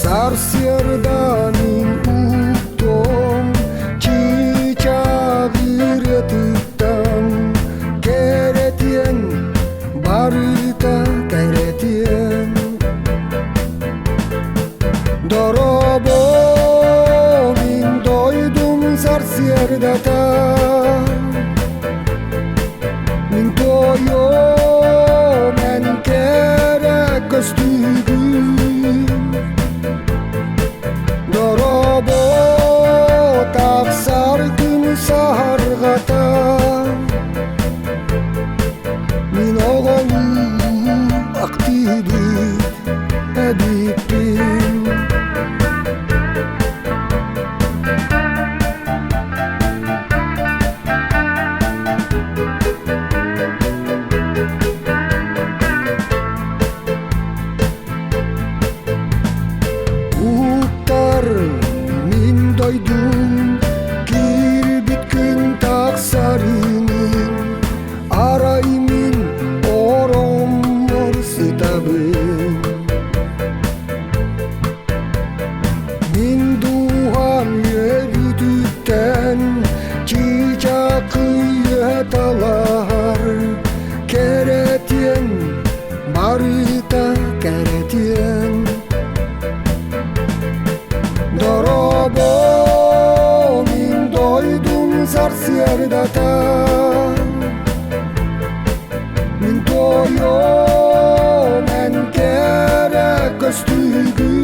Sarsierdanin uttom çiçağıretıttam keretien barıta keretien dorobo min doydum sarsierdata min toyo men kere köstügüm dorobo taksar gün sahargata min oğlu aktibit ediptim min doydum kirbit gün taksarinin araymin orom orsitabın min duhan yürüdükten çiçakıya talar keretien barita keretien dorobo min doydum sarsierdata min toyo men kere köstügüm